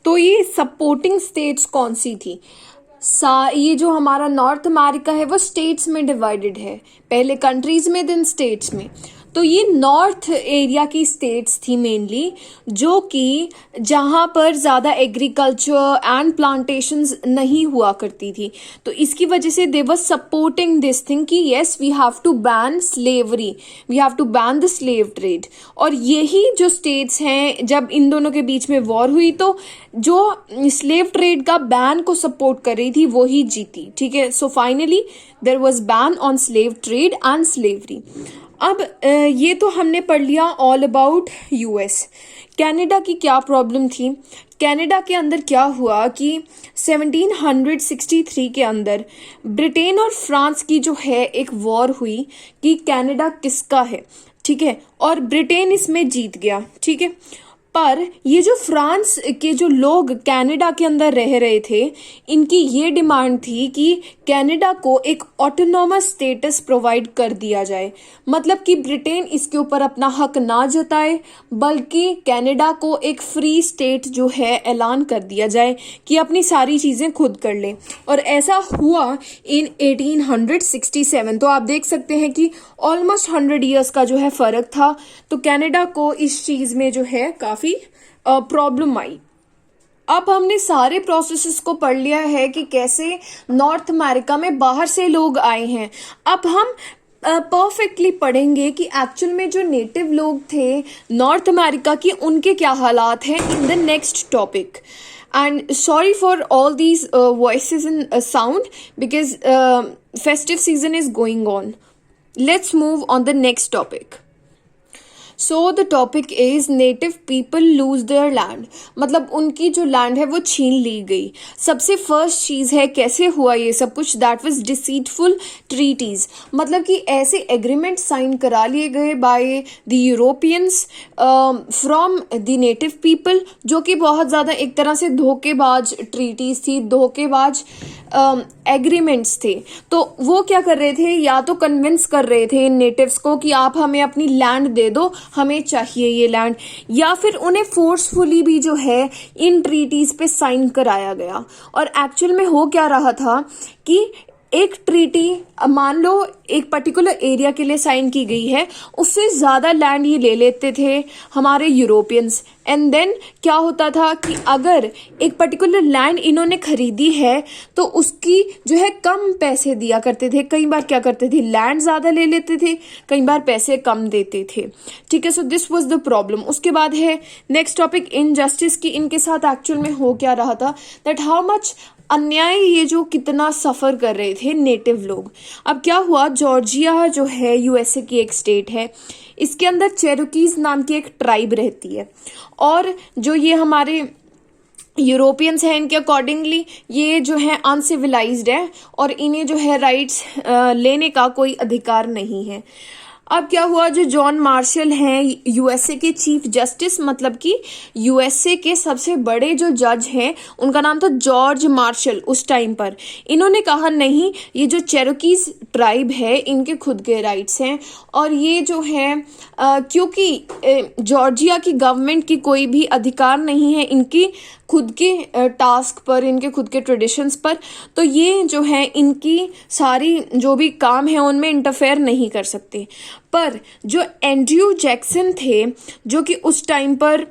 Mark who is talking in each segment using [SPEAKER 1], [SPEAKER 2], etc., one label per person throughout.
[SPEAKER 1] तो ये supporting states कौन सी थी? ये जो हमारा नॉर्थ अमेरिका है वो स्टेट्स में डिवाइडेड है, पहले कंट्रीज में देन स्टेट्स में। तो ये नॉर्थ एरिया की स्टेट्स थी मेनली, जो कि जहाँ पर ज़्यादा एग्रीकल्चर एंड प्लांटेशंस नहीं हुआ करती थी। तो इसकी वजह से they were supporting this thing कि yes we have to ban slavery, we have to ban the slave trade. और यही जो स्टेट्स हैं, जब इन दोनों के बीच में वॉर हुई तो जो स्लेव ट्रेड का बैन को सपोर्ट कर रही थी वो ही जीती। ठीक है, so finally there was ban on slave trade and slavery. अब ये तो हमने पढ़ लिया ऑल अबाउट यूएस। कनाडा की क्या प्रॉब्लम थी? कनाडा के अंदर क्या हुआ कि 1763 के अंदर ब्रिटेन और फ्रांस की जो है एक वॉर हुई कि कनाडा किसका है। ठीक है, और ब्रिटेन इसमें जीत गया। ठीक है, पर ये जो फ्रांस के जो लोग कनाडा के अंदर रह रहे थे, इनकी ये डिमांड थी कि कनाडा को एक ऑटोनॉमस स्टेटस प्रोवाइड कर दिया जाए। मतलब कि ब्रिटेन इसके ऊपर अपना हक ना जताए, बल्कि कनाडा को एक फ्री स्टेट जो है ऐलान कर दिया जाए कि अपनी सारी चीज़ें खुद कर ले। और ऐसा हुआ इन 1867। तो आप देख सकते हैं कि ऑलमोस्ट 100 ईयर्स का जो है फ़र्क था। तो कनाडा को इस चीज़ में जो है काफ़ी प्रॉब्लम आई। अब हमने सारे प्रोसेसेस को पढ़ लिया है कि कैसे नॉर्थ अमेरिका में बाहर से लोग आए हैं। अब हम परफेक्टली पढ़ेंगे कि एक्चुअल में जो नेटिव लोग थे नॉर्थ अमेरिका की, उनके क्या हालात हैं in the next topic. And sorry for all these voices and sound because festive season is going on. Let's move on the next topic. So the topic is native people lose their land. मतलब उनकी जो land है वो छीन ली गई। सबसे first चीज़ है कैसे हुआ ये सब कुछ, दैट वाज डिसीटफुल ट्रीटीज। मतलब कि ऐसे एग्रीमेंट साइन करा लिए गए by the Europeans from the native people, जो कि बहुत ज़्यादा एक तरह से धोखेबाज ट्रीटीज थी, धोखेबाज एग्रीमेंट्स थे। तो वो क्या कर रहे थे, या तो कन्विंस कर रहे थे इन नेटिव्स को कि आप हमें अपनी लैंड दे दो, हमें चाहिए ये लैंड, या फिर उन्हें फोर्सफुली भी जो है इन ट्रीटीज पे साइन कराया गया। और एक्चुअल में हो क्या रहा था कि एक ट्रीटी मान लो एक पर्टिकुलर एरिया के लिए साइन की गई है, उससे ज़्यादा लैंड ये ले लेते थे हमारे यूरोपियंस। एंड देन क्या होता था कि अगर एक पर्टिकुलर लैंड इन्होंने खरीदी है तो उसकी जो है कम पैसे दिया करते थे। कई बार क्या करते थे, लैंड ज़्यादा ले लेते थे, कई बार पैसे कम देते थे। ठीक है, so this was the problem. उसके बाद है नेक्स्ट टॉपिक इनजस्टिस की। इनके साथ एक्चुअल में हो क्या रहा था, दैट हाउ मच अन्याय ये जो कितना सफ़र कर रहे थे नेटिव लोग। अब क्या हुआ, जॉर्जिया जो है यूएसए की एक स्टेट है, इसके अंदर चेरोकीज नाम की एक ट्राइब रहती है। और जो ये हमारे यूरोपियंस हैं, इनके अकॉर्डिंगली ये जो है अनसिविलाइज्ड है और इन्हें जो है राइट्स लेने का कोई अधिकार नहीं है। अब क्या हुआ, जो जॉन मार्शल हैं यूएसए के चीफ जस्टिस, मतलब कि यूएसए के सबसे बड़े जो जज हैं, उनका नाम था जॉर्ज मार्शल उस टाइम पर। इन्होंने कहा नहीं, ये जो चेरोकीज ट्राइब है इनके खुद के राइट्स हैं। और ये जो है क्योंकि जॉर्जिया की गवर्नमेंट की कोई भी अधिकार नहीं है इनकी खुद के टास्क पर, इनके खुद के ट्रेडिशंस पर, तो ये जो है इनकी सारी जो भी काम है उनमें इंटरफेयर नहीं कर सकते। पर जो एंड्रयू जैक्सन थे, जो कि उस टाइम पर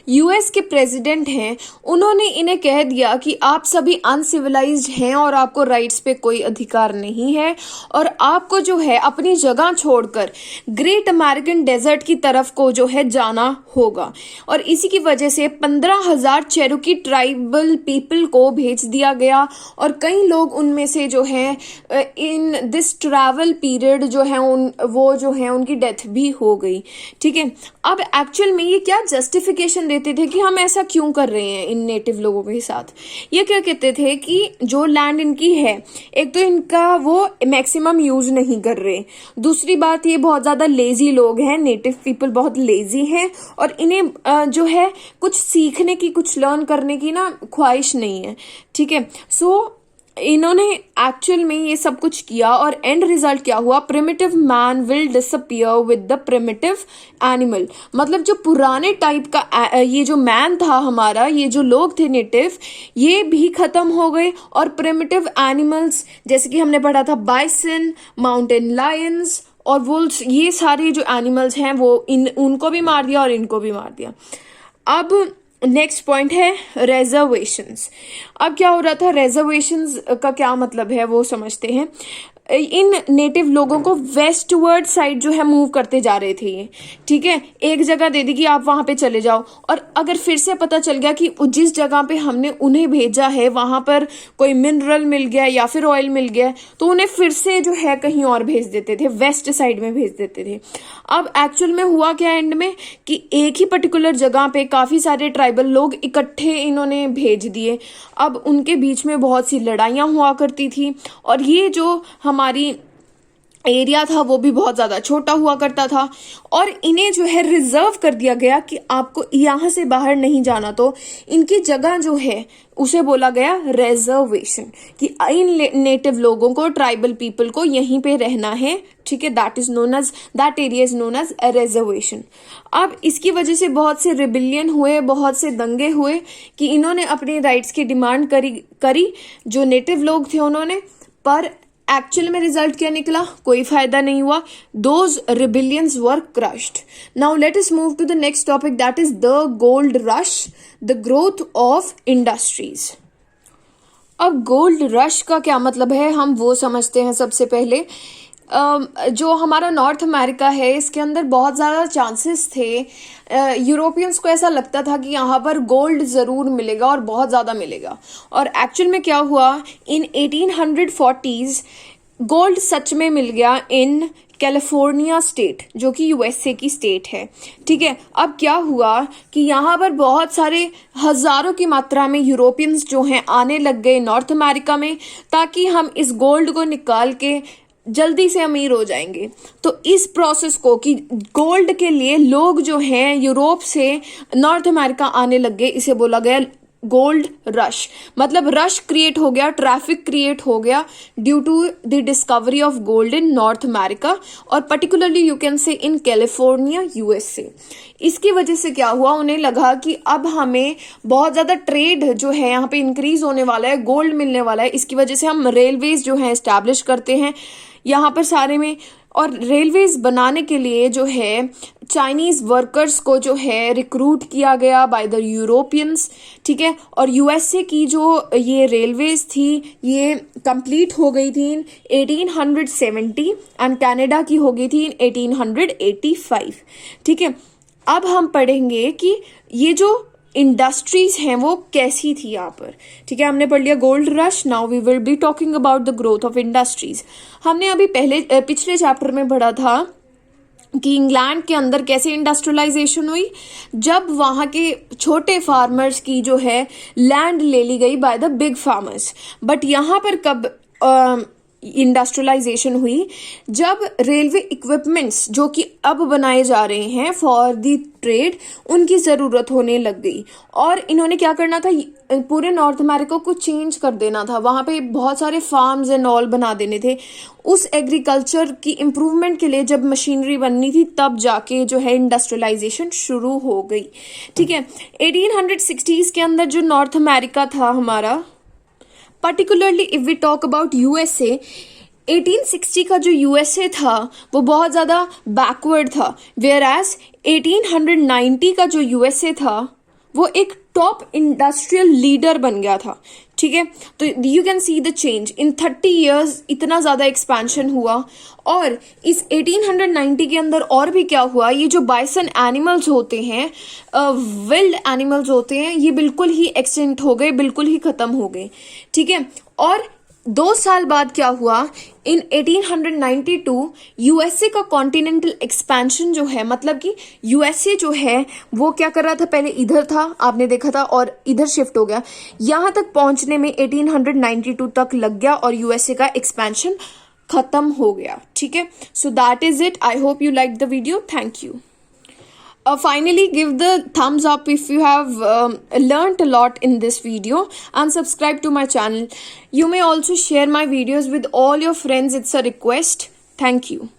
[SPEAKER 1] यूएस के प्रेसिडेंट हैं, उन्होंने इन्हें कह दिया कि आप सभी अनसिविलाइज्ड हैं और आपको राइट्स पे कोई अधिकार नहीं है और आपको जो है अपनी जगह छोड़कर ग्रेट अमेरिकन डेजर्ट की तरफ को जो है जाना होगा। और इसी की वजह से 15,000 चेरोकी ट्राइबल पीपल को भेज दिया गया और कई लोग उनमें से जो है इन दिस ट्रैवल पीरियड जो है वो जो है उनकी डेथ भी हो गई। ठीक है, अब एक्चुअल में ये क्या जस्टिफिकेशन देते थे कि हम ऐसा क्यों कर रहे हैं इन नेटिव लोगों के साथ। ये क्या कहते थे कि जो लैंड इनकी है, एक तो इनका वो मैक्सिमम यूज नहीं कर रहे, दूसरी बात ये बहुत ज़्यादा लेजी लोग हैं, नेटिव पीपल बहुत लेजी हैं और इन्हें जो है कुछ सीखने की, कुछ लर्न करने की ना ख्वाहिश नहीं है। ठीक है, सो इन्होंने एक्चुअल में ये सब कुछ किया और एंड रिजल्ट क्या हुआ, primitive man will disappear with the primitive animal. मतलब जो पुराने टाइप का ये जो मैन था हमारा, ये जो लोग थे नेटिव, ये भी खत्म हो गए और प्रिमिटिव एनिमल्स जैसे कि हमने पढ़ा था बाइसन, माउंटेन लायंस और वुल्व्स, ये सारे जो एनिमल्स हैं वो उनको भी मार दिया और इनको भी मार दिया। अब नेक्स्ट पॉइंट है रिजर्वेशंस। अब क्या हो रहा था, रिजर्वेशंस का क्या मतलब है वो समझते हैं। इन नेटिव लोगों को वेस्टवर्ड साइड जो है मूव करते जा रहे थे ये, ठीक है। एक जगह दे दी कि आप वहां पे चले जाओ, और अगर फिर से पता चल गया कि जिस जगह पे हमने उन्हें भेजा है वहां पर कोई मिनरल मिल गया या फिर ऑयल मिल गया, तो उन्हें फिर से जो है कहीं और भेज देते थे, वेस्ट साइड में भेज देते थे। अब एक्चुअल में हुआ क्या एंड में कि एक ही पर्टिकुलर जगह पे काफी सारे ट्राइबल लोग इकट्ठे इन्होंने भेज दिए। अब उनके बीच में बहुत सी लड़ाइयां हुआ करती थी और ये जो हमारी एरिया था वो भी बहुत ज्यादा छोटा हुआ करता था, और इन्हें जो है रिजर्व कर दिया गया कि आपको यहां से बाहर नहीं जाना। तो इनकी जगह जो है उसे बोला गया रिजर्वेशन, कि इन नेटिव लोगों को, ट्राइबल पीपल को यहीं पे रहना है, ठीक है। That area is known as reservation. अब इसकी वजह से बहुत से रिबिलियन हुए, बहुत से दंगे हुए कि इन्होंने अपने राइट्स की डिमांड करी जो नेटिव लोग थे उन्होंने, पर एक्चुअल में रिजल्ट क्या निकला, कोई फायदा नहीं हुआ। Those rebellions were crushed. Now let us move to the next topic, that is the gold rush, the growth of industries. अब गोल्ड रश का क्या मतलब है हम वो समझते हैं। सबसे पहले जो हमारा नॉर्थ अमेरिका है इसके अंदर बहुत ज़्यादा चांसेस थे, यूरोपियंस को ऐसा लगता था कि यहाँ पर गोल्ड ज़रूर मिलेगा और बहुत ज़्यादा मिलेगा, और एक्चुअल में क्या हुआ, इन 1840s गोल्ड सच में मिल गया इन कैलिफोर्निया स्टेट, जो कि यूएसए की स्टेट है, ठीक है। अब क्या हुआ कि यहाँ पर बहुत सारे हजारों की मात्रा में यूरोपियंस जो हैं आने लग गए नॉर्थ अमेरिका में, ताकि हम इस गोल्ड को निकाल के जल्दी से अमीर हो जाएंगे। तो इस प्रोसेस को कि गोल्ड के लिए लोग जो हैं यूरोप से नॉर्थ अमेरिका आने लग गए, इसे बोला गया गोल्ड रश। मतलब रश क्रिएट हो गया, ट्रैफिक क्रिएट हो गया due to the discovery of gold in North America, और particularly you can say in California USA. इसकी वजह से क्या हुआ, उन्हें लगा कि अब हमें बहुत ज़्यादा ट्रेड जो है यहाँ पे इंक्रीज होने वाला है, गोल्ड मिलने वाला है। इसकी वजह से हम रेलवेज जो है एस्टैब्लिश करते हैं यहाँ पर सारे में, और रेलवेज बनाने के लिए जो है चाइनीज वर्कर्स को जो है रिक्रूट किया गया बाय द यूरोपियंस, ठीक है। और यूएसए की जो ये रेलवेज थी ये कंप्लीट हो गई थी इन 1870 एंड कनाडा की हो गई थी इन 1885, ठीक है। अब हम पढ़ेंगे कि ये जो इंडस्ट्रीज हैं वो कैसी थी यहाँ पर, ठीक है। हमने पढ़ लिया gold rush, now we will be talking about the growth of industries. हमने अभी पिछले चैप्टर में पढ़ा था कि इंग्लैंड के अंदर कैसे इंडस्ट्रियलाइजेशन हुई, जब वहाँ के छोटे फार्मर्स की जो है लैंड ले ली गई by the big farmers. But यहाँ पर कब इंडस्ट्रियलाइजेशन हुई, जब रेलवे इक्विपमेंट्स जो कि अब बनाए जा रहे हैं फॉर द ट्रेड, उनकी ज़रूरत होने लग गई। और इन्होंने क्या करना था, पूरे नॉर्थ अमेरिका को चेंज कर देना था, वहाँ पे बहुत सारे फार्म्स एंड ऑल बना देने थे। उस एग्रीकल्चर की इम्प्रूवमेंट के लिए जब मशीनरी बननी थी तब जाके जो है इंडस्ट्रियलाइजेशन शुरू हो गई, ठीक है। 1860s के अंदर जो नॉर्थ अमेरिका था हमारा, particularly if we talk about USA, 1860 का जो यूएसए था वो बहुत ज़्यादा बैकवर्ड था, वेयर एज 1890 का जो यूएसए था वो एक टॉप इंडस्ट्रियल लीडर बन गया था, ठीक है। तो you can see the change in 30 years, इतना ज़्यादा एक्सपेंशन हुआ। और इस 1890 के अंदर और भी क्या हुआ, ये जो बाइसन एनिमल्स होते हैं, विल्ड एनिमल्स होते हैं, ये बिल्कुल ही एक्सटिंक्ट हो गए, बिल्कुल ही खत्म हो गए, ठीक है। और 2 साल बाद क्या हुआ, इन 1892 यूएसए का कॉन्टिनेंटल एक्सपेंशन जो है, मतलब कि यूएसए जो है वो क्या कर रहा था, पहले इधर था आपने देखा था और इधर शिफ्ट हो गया, यहाँ तक पहुंचने में 1892 तक लग गया और यूएसए का एक्सपेंशन खत्म हो गया, ठीक है। So that is it. I hope you like the video. Thank you. Finally, give the thumbs up if you have learnt a lot in this video, and subscribe to my channel. You may also share my videos with all your friends. It's a request. Thank you.